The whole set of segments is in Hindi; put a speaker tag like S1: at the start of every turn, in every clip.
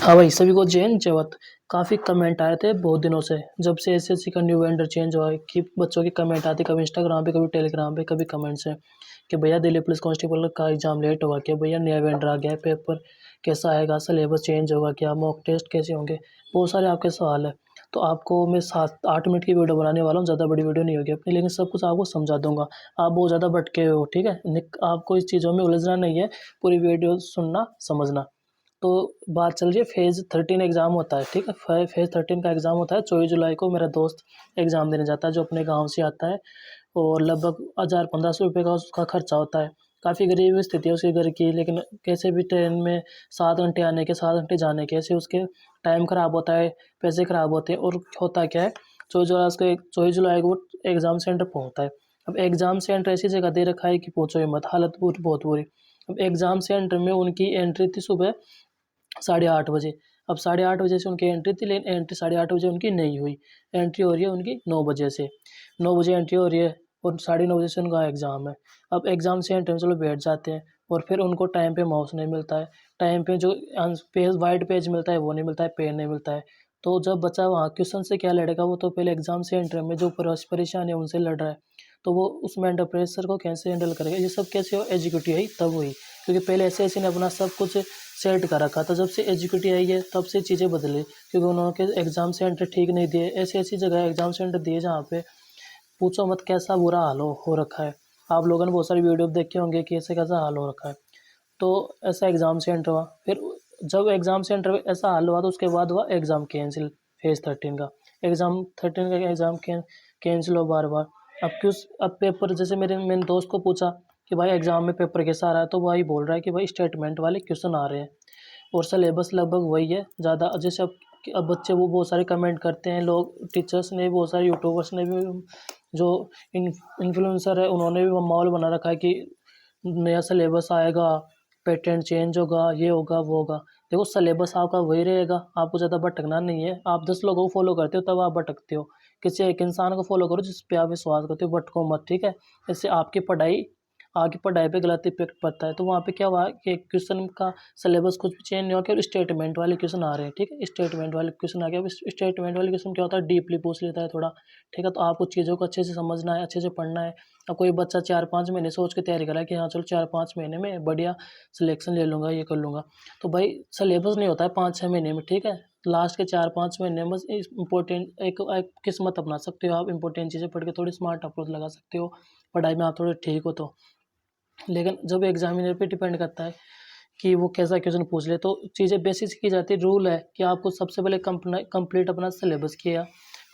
S1: हाँ भाई, सभी को जय हिंद जय भारत। काफ़ी कमेंट आए थे बहुत दिनों से, जब से एसएससी का न्यू वेंडर चेंज हुआ है, कि बच्चों की कमेंट आती, कभी इंस्टाग्राम पे, कभी टेलीग्राम पे, कभी कमेंट्स है कि भैया दिल्ली पुलिस कांस्टेबल का एग्जाम लेट हुआ क्या, भैया नया वेंडर आ गया है, पेपर कैसा आएगा, सिलेबस चेंज होगा क्या, मॉक टेस्ट कैसे होंगे। बहुत सारे आपके सवाल है। तो आपको मैं 7-8 मिनट की वीडियो बनाने वाला हूँ, ज़्यादा बड़ी वीडियो नहीं होगी अपनी, लेकिन सब कुछ आपको समझा दूंगा। आप बहुत ज़्यादा भटके हो, ठीक है। आपको इस चीज़ों में उलझना नहीं है, पूरी वीडियो सुनना समझना। तो बात चल रही है फेज़ 13 एग्ज़ाम होता है, ठीक है। फेज़ 13 का एग्ज़ाम होता है 24 जुलाई को। मेरा दोस्त एग्ज़ाम देने जाता है, जो अपने गाँव से आता है, और लगभग 1000-1500 रुपये का उसका खर्चा होता है। काफ़ी गरीब स्थिति है उसके घर की, लेकिन कैसे भी ट्रेन में 7 घंटे आने के, 7 घंटे जाने के, ऐसे उसके टाइम ख़राब होता है, पैसे ख़राब होते हैं। और होता क्या है, 24 जुलाई को वो एग्ज़ाम सेंटर पहुँचता है। अब एग्ज़ाम सेंटर ऐसी जगह दे रखा है कि पूछो ही मत, हालत पूरी बहुत बुरी। अब एग्ज़ाम सेंटर में उनकी एंट्री थी सुबह 8:30 बजे। अब 8:30 बजे से उनकी एंट्री थी, लेकिन एंट्री 8:30 बजे उनकी नहीं हुई। एंट्री हो रही है उनकी 9 बजे से। 9 बजे एंट्री हो रही है और 9:30 बजे से उनका एग्ज़ाम है। अब एग्ज़ाम सेंटर में चलो बैठ जाते हैं, और फिर उनको टाइम पे माउस नहीं मिलता है। टाइम पे जो पेज व्हाइट पेज मिलता है वो नहीं मिलता है, पेन नहीं मिलता है। तो जब बच्चा वहाँ क्वेश्चन से क्या लड़ेगा, वो तो पहले एग्ज़ाम सेंटर में जो परेशानी है उनसे लड़ रहा है। तो वो उस मेंटल प्रेशर को कैसे हैंडल करेगा, ये सब कैसे हो, एजुकेटिव है तब हुई। क्योंकि पहले ऐसे ने अपना सब कुछ सेट कर रखा था। जब से एजुकेटी आई है तब से चीज़ें बदली, क्योंकि उन्होंने एग्ज़ाम सेंटर ठीक नहीं दिए। ऐसी ऐसी जगह एग्ज़ाम सेंटर दिए जहाँ पे पूछो मत कैसा बुरा हाल हो रखा है। आप लोगों ने बहुत सारी वीडियो देखे होंगे कि ऐसे कैसा हाल हो रखा है। तो ऐसा एग्ज़ाम सेंटर हुआ। फिर जब एग्ज़ाम सेंटर में ऐसा हाल हुआ, तो उसके बाद हुआ एग्ज़ाम कैंसिल। फेज़ 13 का एग्ज़ाम कैंसिल हो बार बार। अब पेपर, जैसे मैंने दोस्त को पूछा कि भाई एग्ज़ाम में पेपर कैसा आ रहा है, तो भाई बोल रहा है कि भाई स्टेटमेंट वाले क्वेश्चन आ रहे हैं, और सिलेबस लगभग वही है। ज़्यादा जैसे अब बच्चे वो बहुत सारे कमेंट करते हैं, लोग टीचर्स ने, बहुत सारे यूट्यूबर्स ने भी, जो इन्फ्लुएंसर है उन्होंने भी वो माहौल बना रखा है कि नया सिलेबस आएगा, पैटर्न चेंज होगा, ये होगा वो होगा। देखो सिलेबस आपका वही रहेगा, आपको ज़्यादा भटकना नहीं है। आप 10 लोगों को फॉलो करते हो तब आप भटकते हो। किसी एक इंसान को फॉलो करो जिस पे आप विश्वास करते हो, भटको मत, ठीक है। इससे आपकी पढ़ाई, आगे पढ़ाई पे गलत इफेक्ट पड़ता है। तो वहाँ पे क्या हुआ कि क्वेश्चन का सिलेबस कुछ भी चेंज नहीं हुआ, केवल स्टेटमेंट वाले क्वेश्चन आ रहे हैं, ठीक है। स्टेटमेंट वाले क्वेश्चन आ गया। अब स्टेटमेंट वाले क्वेश्चन क्या होता है, डीपली पूछ लेता है थोड़ा, ठीक है। तो आपको चीज़ों को अच्छे से समझना है, अच्छे से पढ़ना है। अब कोई बच्चा 4-5 महीने सोच के तैयारी कर रहा है कि हाँ चलो 4-5 महीने में बढ़िया सिलेक्शन ले लूँगा, ये कर लूँगा। तो भाई सिलेबस नहीं होता है 5-6 महीने में, ठीक है। लास्ट के 4-5 महीने में बस इम्पोर्टेंट एक किस्मत अपना सकते हो आप, इम्पोर्टेंट चीज़ें पढ़ के थोड़ी स्मार्ट अप्रोच लगा सकते हो, पढ़ाई में आप थोड़े ठीक हो तो। लेकिन जब एग्जामिनर पे डिपेंड करता है कि वो कैसा क्वेश्चन पूछ ले, तो चीज़ें बेसिक की जाती है। रूल है कि आपको सबसे पहले कंप्लीट अपना सिलेबस किया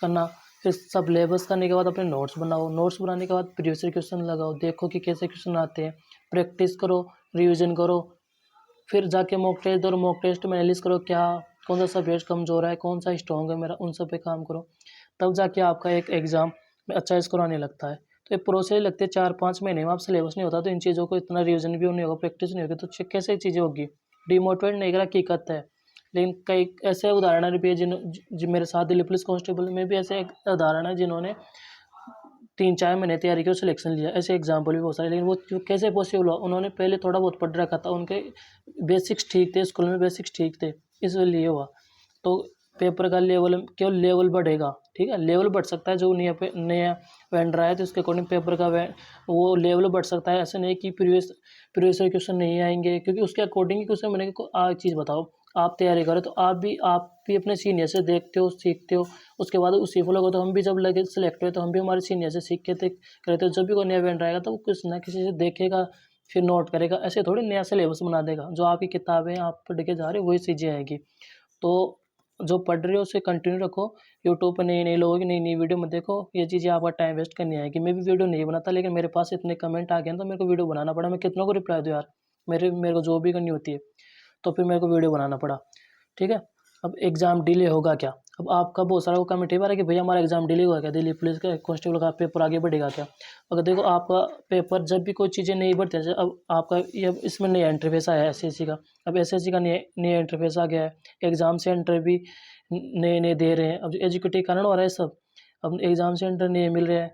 S1: करना, फिर सिलेबस करने के बाद अपने नोट्स बनाओ, नोट्स बनाने के बाद प्रीवियस क्वेश्चन लगाओ, देखो कि कैसे क्वेश्चन आते हैं, प्रैक्टिस करो, रिविजन करो, फिर जाके मॉक टेस्ट दो, मॉक टेस्ट में एनालिसिस करो क्या, कौन सा सब्जेक्ट कमज़ोर है, कौन सा स्ट्रॉन्ग है मेरा, उन सब पे काम करो। तब जाके आपका एक एग्ज़ाम में अच्छा स्कोर आने लगता है। तो ये प्रोसेस लगते हैं 4-5 महीने में। आप सिलेबस नहीं होता तो इन चीज़ों को इतना रिविज़न भी नहीं होगा, प्रैक्टिस नहीं होगी, तो कैसे चीज़ें होगी। डिमोटिवेट नहीं करा, हकीकत है। लेकिन कई ऐसे उदाहरण भी है जो मेरे साथ दिल्ली पुलिस कांस्टेबल में भी ऐसे एक उदाहरण है जिन्होंने 3-4 महीने तैयारी की और सिलेक्शन लिया। ऐसे एग्जाम्पल भी बहुत सारे, लेकिन वो कैसे पॉसिबल हुआ, उन्होंने पहले थोड़ा बहुत पढ़ रखा था, उनके बेसिक्स ठीक थे, स्कूल में बेसिक्स ठीक थे, इसलिए हुआ। तो पेपर का लेवल, केवल लेवल बढ़ेगा, ठीक है। लेवल बढ़ सकता है, जो नया वेंडर आया तो उसके अकॉर्डिंग पेपर का वो लेवल बढ़ सकता है। ऐसे नहीं कि प्रीवियस क्वेश्चन नहीं आएंगे, क्योंकि उसके अकॉर्डिंग ही क्वेश्चन बनेगा। एक चीज़ बताओ, आप तैयारी करें तो आप भी अपने सीनियर से देखते हो, सीखते हो, उसके बाद उसी फॉलो करो। तो हम भी जब लगे सेलेक्ट हुए तो हम भी हमारे सीनियर से सीख के थे करे थे। जब भी कोई नया वेंडर आएगा तो वो किसी ना किसी से देखेगा, फिर नोट करेगा। ऐसे थोड़ी नया सिलेबस बना देगा। जो आपकी किताबें आप पढ़ के जा रहे हो वही चीज़ें आएगी। तो जो पढ़ रहे हो उसे कंटिन्यू रखो। यूट्यूब पर नए नए लोगों की नई नई वीडियो मत देखो, ये चीज़ें आपका टाइम वेस्ट करनी आएगी। मैं भी वीडियो नहीं बनाता, लेकिन मेरे पास इतने कमेंट आ गए हैं तो मेरे को वीडियो बनाना पड़ा। मैं कितनों को रिप्लाई दूँ यार, मेरे को जॉब भी करनी होती है, तो फिर मेरे को वीडियो बनाना पड़ा, ठीक है। अब एग्ज़ाम डिले होगा क्या? अब आपका बहुत सारा वो कमेंट है कि भैया हमारा एग्ज़ाम डिले हुआ क्या, दिल्ली पुलिस का कांस्टेबल का पेपर आगे बढ़ेगा क्या? अगर देखो आपका पेपर, जब भी कोई चीज़ें नहीं बढ़ती, जैसे अब आपका ये इसमें नया इंटरफेस आया है एसएससी का। अब एसएससी का नया नया इंटरफेस आ गया है, एग्ज़ाम सेंटर भी नए नए दे रहे हैं। अब एजुकेटिव कारण हो रहा है सब, अब एग्ज़ाम सेंटर नए मिल रहे हैं,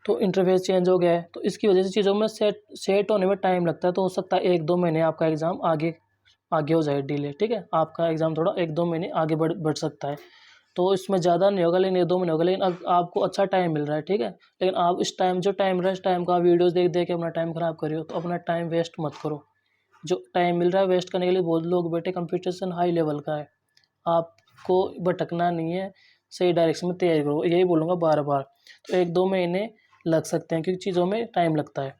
S1: तो इंटरफेस चेंज हो गया है। तो इसकी वजह से चीज़ों में सेट होने में टाइम लगता है। तो हो सकता है 1-2 महीने आपका एग्ज़ाम आगे आगे हो जाए डिले, ठीक है। आपका एग्ज़ाम थोड़ा 1-2 महीने आगे बढ़ सकता है। तो इसमें ज़्यादा नहीं होगा, लेकिन 1-2 महीने होगा, लेकिन आपको अच्छा टाइम मिल रहा है, ठीक है। लेकिन आप इस टाइम जो टाइम रहा है, इस टाइम को आप वीडियोज़ देख-देख के अपना टाइम ख़राब कर रहे हो, तो अपना टाइम वेस्ट मत करो। जो टाइम मिल रहा है वेस्ट करने के लिए बहुत लोग बैठे, कंपटीशन हाई लेवल का है। आपको भटकना नहीं है, सही डायरेक्शन में तैयारी करो, यही बोलूँगा बार-बार। तो 1-2 महीने लग सकते हैं क्योंकि चीज़ों में टाइम लगता है।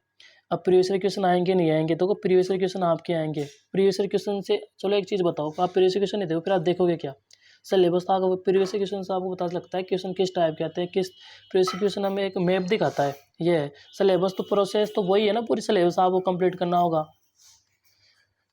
S1: अब प्रीवियस ईयर क्वेश्चन आएँगे नहीं आएँगे, तो प्रीवियस ईयर क्वेश्चन आपके आएँगे। प्रीवियस ईयर क्वेश्चन से चलो एक चीज़ बताओ, आप प्रीवियस ईयर क्वेश्चन नहीं देखो, फिर आप देखोगे क्या? सिलेबस तो आपको प्रीवियस ईयर क्वेश्चन से आपको पता लगता है क्वेश्चन किस टाइप के आते हैं, किस प्रीवियस ईयर क्वेश्चन हमें एक मैप दिखाता है, ये है। सिलेबस तो प्रोसेस तो वही है ना, पूरी सिलेबस आपको कंप्लीट करना होगा।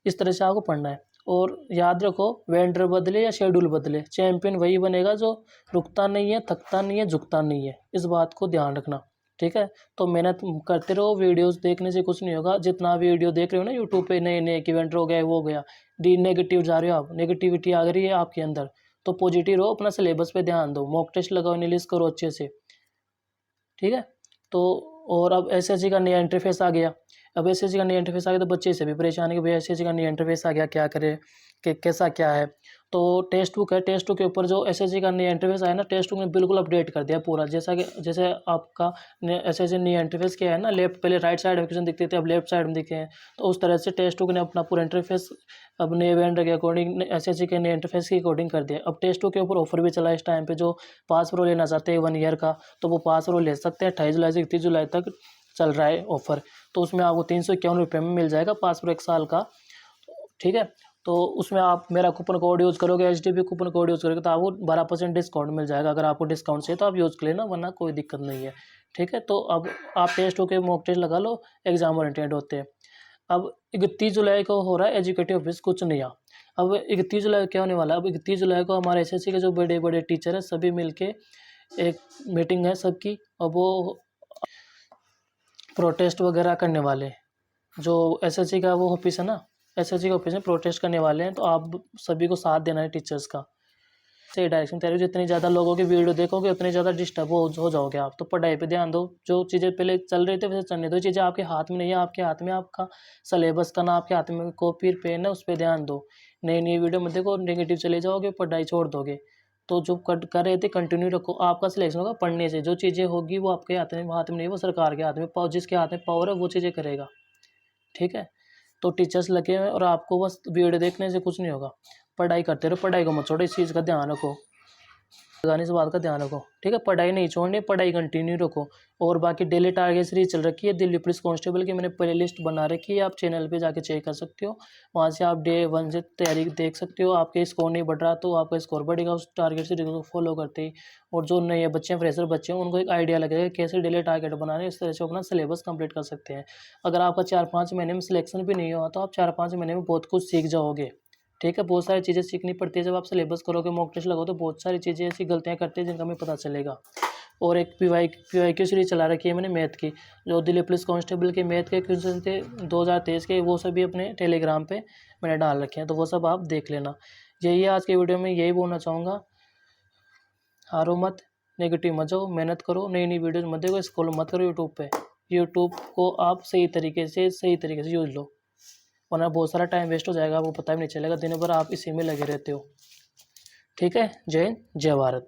S1: इस तरह से आपको पढ़ना है। और याद रखो, वेंडर बदले या शेड्यूल बदले, चैंपियन वही बनेगा जो रुकता नहीं है, थकता नहीं है, झुकता नहीं है। इस बात को ध्यान रखना, ठीक है। तो मेहनत करते रहो, वीडियोस देखने से कुछ नहीं होगा। जितना वीडियो देख रहे हो ना यूट्यूब पे, नए-नए कि वेंडर हो गया, वो हो गया, नेगेटिव जा रहे हो आप, नेगेटिविटी आ रही है आपके अंदर, तो पॉजिटिव रहो, अपना सिलेबस पे ध्यान दो, मॉक टेस्ट लगाओ, एनालिसिस करो अच्छे से, ठीक है। तो और अब एसएससी का नया इंटरफेस आ गया। अब एसएससी का नया इंटरफेस आ गया तो बच्चे से भी परेशान है कि भैया एसएससी का नया इंटरफेस आ गया, क्या करें, कि कैसा क्या है। तो टेस्ट बुक है, टेस्ट बुक के ऊपर जो एसएससी का नया इंटरफेस आया ना, टेस्ट बुक ने बिल्कुल अपडेट कर दिया पूरा। जैसा कि जैसे आपका एसएससी नया इंटरफेस क्या है ना, लेफ्ट पहले राइट साइड में क्वेश्चन दिखते थे, अब लेफ्ट साइड में दिखे हैं। तो उस तरह से टेस्ट बुक ने अपना पूरा इंटरफेस अब नए वेंडर के अकॉर्डिंग, एसएससी के नए इंटरफेस के अकॉर्डिंग कर दिया। अब टेस्ट बुक के ऊपर ऑफर भी चला है इस टाइम पे, जो पास प्रो लेना चाहते हैं 1 ईयर का, तो वो पास प्रो ले सकते हैं। 28 जुलाई से 31 जुलाई तक चल रहा है ऑफर। तो उसमें आपको 351 रुपये में मिल जाएगा पास प्रो 1 साल का, ठीक है। तो उसमें आप मेरा कूपन कोड यूज़ करोगे, एचडीपी कूपन कोड यूज़ करोगे, तो आपको 12% डिस्काउंट मिल जाएगा। अगर आपको डिस्काउंट चाहिए तो आप यूज़ कर लेना, वरना कोई दिक्कत नहीं है, ठीक है। तो अब आप टेस्ट होके मॉक टेस्ट लगा लो, एग्जाम ओरिएंटेड होते हैं। अब 31 जुलाई को हो रहा है एजुकेटिव ऑफिस कुछ नया। अब 31 जुलाई को क्या होने वाला है, अब 31 जुलाई को हमारे एसएससी के जो बड़े बड़े टीचर हैं सभी मिलके एक मीटिंग है सबकी, और वो प्रोटेस्ट वगैरह करने वाले हैं। जो एसएससी का वो ऑफिस है ना, एसएससी के ऑफिस में प्रोटेस्ट करने वाले हैं। तो आप सभी को साथ देना है टीचर्स का। सही डायरेक्शन तैयारी, जितनी ज़्यादा लोगों की वीडियो देखोगे उतनी ज़्यादा डिस्टर्ब हो जाओगे आप। तो पढ़ाई पे ध्यान दो, जो चीज़ें पहले चल रही थी वैसे चलने दो। चीज़ें आपके हाथ में नहीं है, आपके हाथ में आपका सिलेबस का, ना आपके हाथ में कॉपी पेन है, उस पर ध्यान दो। नई नई वीडियो में देखो, नेगेटिव चले जाओगे, पढ़ाई छोड़ दोगे। तो जो कर रहे थे कंटिन्यू रखो, आपका सिलेक्शन होगा पढ़ने से। जो चीज़ें होगी वो आपके हाथ में नहीं, वो सरकार के हाथ में। जिसके हाथ में पावर है वो चीज़ें करेगा, ठीक है। तो टीचर्स लगे हुए हैं और आपको बस वीडियो देखने से कुछ नहीं होगा। पढ़ाई करते रहो, पढ़ाई को मत छोड़ो, इस चीज़ का ध्यान रखो, लगाने से बात का ध्यान रखो, ठीक है। पढ़ाई नहीं छोड़नी, पढ़ाई कंटिन्यू रखो। और बाकी डेली टारगेट सीरीज चल रखी है दिल्ली पुलिस कांस्टेबल की, मैंने प्ले लिस्ट बना रखी है, आप चैनल पे जाके चेक कर सकते हो। वहाँ से आप डे 1 से तैयारी देख सकते हो। आपके स्कोर नहीं बढ़ रहा तो आपका स्कोर बढ़ेगा उस टारगेट सीरीज को फॉलो करते ही। और जो नए बच्चे हैं, फ्रेशर बच्चे हैं, उनको एक आइडिया लगेगा कैसे डेली टारगेट बनाने, इस तरह से अपना सिलेबस कंप्लीट कर सकते हैं। अगर आपका 4-5 महीने में सिलेक्शन भी नहीं हुआ तो आप 4-5 महीने में बहुत कुछ सीख जाओगे, ठीक है। बहुत सारी चीज़ें सीखनी पड़ती है, जब आप सिलेबस करोगे, मॉक टेस्ट लगो, तो बहुत सारी चीज़ें ऐसी गलतियाँ करते हैं जिनका हमें पता चलेगा। और एक पीवाईक्यू सीरीज चला रखी है मैंने मैथ की, जो दिल्ली पुलिस कांस्टेबल के मैथ के क्वेश्चन थे 2023 के, वो सभी अपने टेलीग्राम पे मैंने डाल रखे हैं, तो वो सब आप देख लेना। यही है आज के वीडियो में, यही बोलना चाहूँगा। हारो मत, नेगेटिव मत जाओ, मेहनत करो, नई नई वीडियोज़ मत देखो, स्क्रॉल मत करो यूट्यूब पे। यूट्यूब को आप सही तरीके से यूज़ लो, वरना बहुत सारा टाइम वेस्ट हो जाएगा, आपको पता भी नहीं चलेगा, दिन भर आप इसी में लगे रहते हो, ठीक है। जय हिंद, जय भारत।